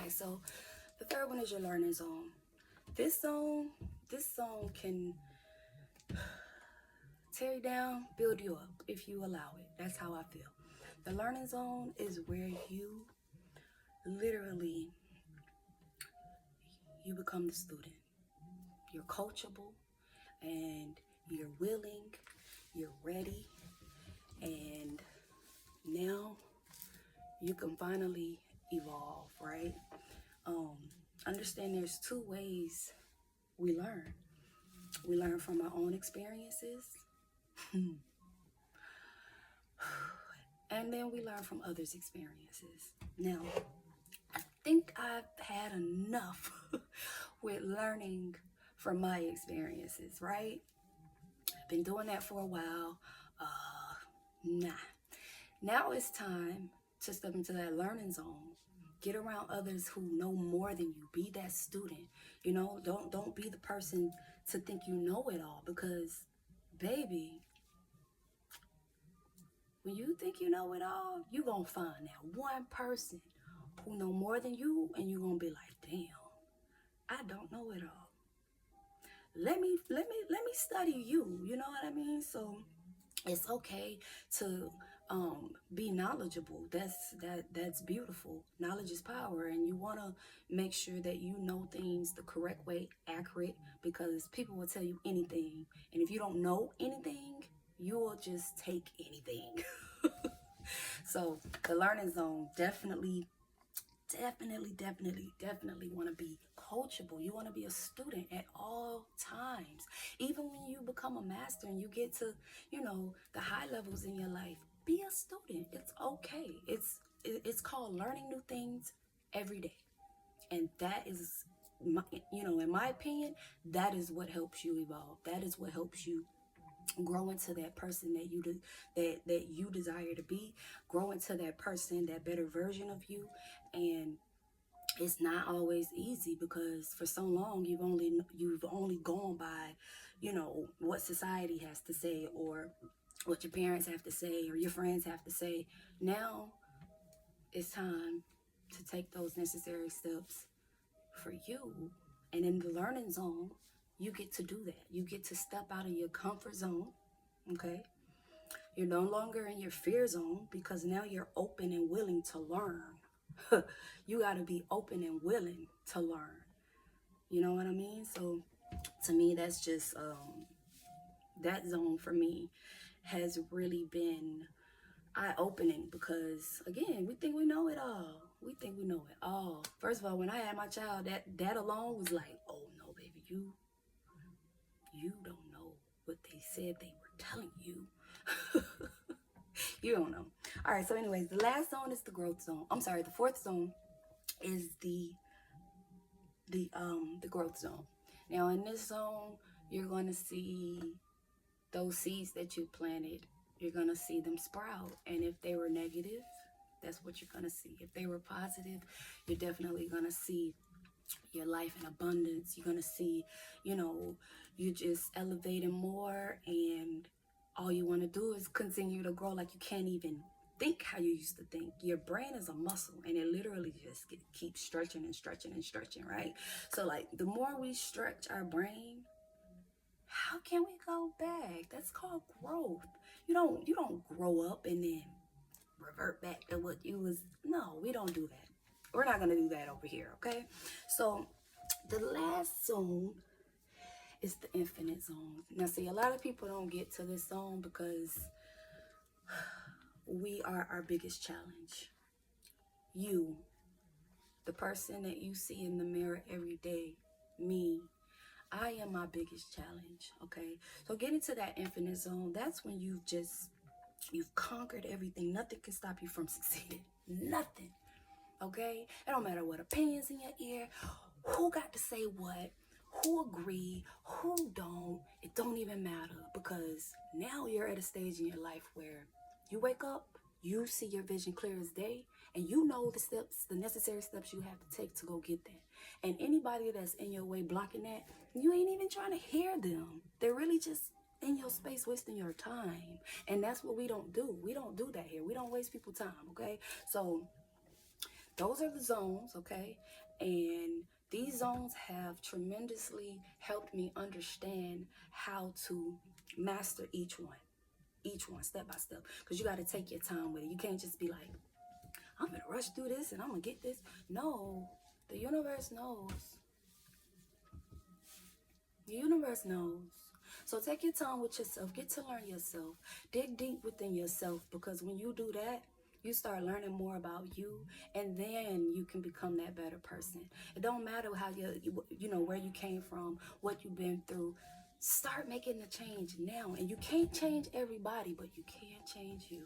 Okay, so the third one is your learning zone. This zone, this zone can tear you down, build you up if you allow it. That's how I feel. The learning zone is where you literally you become the student. You're coachable and you're willing, you're ready, and now you can finally evolve, right? Um, Understand there's two ways we learn. We learn from our own experiences, and then we learn from others' experiences. Now, I think I've had enough with learning from my experiences, right? I've been doing that for a while. Nah. Now it's time to step into that learning zone. Get around others who know more than you. Be that student. Don't be the person to think you know it all, because baby, when you think you know it all, you gonna find that one person who know more than you, and you gonna be like, damn, I don't know it all. Let me study you. You know what I mean? So it's okay to be knowledgeable. That's beautiful. Knowledge is power, and you want to make sure that you know things the correct way, accurate, because people will tell you anything, and if you don't know anything, you will just take anything. So the learning zone definitely want to be coachable. You want to be a student at all times. Even when you become a master and you get to, the high levels in your life, be a student. It's okay. It's called learning new things every day. And that is in my opinion, that is what helps you evolve. That is what helps you grow into that person that you desire to be, grow into that person, that better version of you. And it's not always easy, because for so long you've only gone by what society has to say, or what your parents have to say, or your friends have to say. Now it's time to take those necessary steps for you. And in the learning zone, you get to do that. You get to step out of your comfort zone. Okay, you're no longer in your fear zone, because now you're open and willing to learn. You got to be open and willing to learn. You know what I mean? So to me, that's just that zone for me has really been eye-opening, because again, we think we know it all. We think we know it all. First of all, when I had my child, that alone was like, oh no, baby, you don't know what they said they were telling you. You don't know. All right, so anyways, the last zone is the growth zone. I'm sorry, the fourth zone is the growth zone. Now in this zone, you're going to see those seeds that you planted. You're going to see them sprout, and if they were negative, that's what you're going to see. If they were positive, you're definitely going to see your life in abundance. You're going to see, you just elevating more, and all you want to do is continue to grow. Like, you can't even think how you used to think. Your brain is a muscle, and it literally just keeps stretching and stretching and stretching, right? So like, the more we stretch our brain, how can we go back? That's called growth. You don't grow up and then revert back to what you was. No, we don't do that. We're not gonna do that over here, okay? So the last zone is the infinite zone. Now see, a lot of people don't get to this zone because we are our biggest challenge. You, the person that you see in the mirror every day, me, I am my biggest challenge, okay? So getting to that infinite zone, that's when you've conquered everything. Nothing can stop you from succeeding. Nothing, okay? It don't matter what opinions in your ear, who got to say what, who agree, who don't. It don't even matter, because now you're at a stage in your life where you wake up, you see your vision clear as day, and you know the steps, the necessary steps you have to take to go get that. And anybody that's in your way blocking that, you ain't even trying to hear them. They're really just in your space wasting your time. And that's what we don't do. We don't do that here. We don't waste people's time, okay? So Those are the zones, okay? And these zones have tremendously helped me understand how to master each one step by step, because you got to take your time with it. You can't just be like, I'm gonna rush through this and I'm gonna get this. No, the universe knows. The universe knows. So take your time with yourself. Get to learn yourself. Dig deep within yourself, because when you do that, you start learning more about you, and then you can become that better person. It don't matter how you know, where you came from, what you've been through. Start making the change now. And you can't change everybody, but you can change you.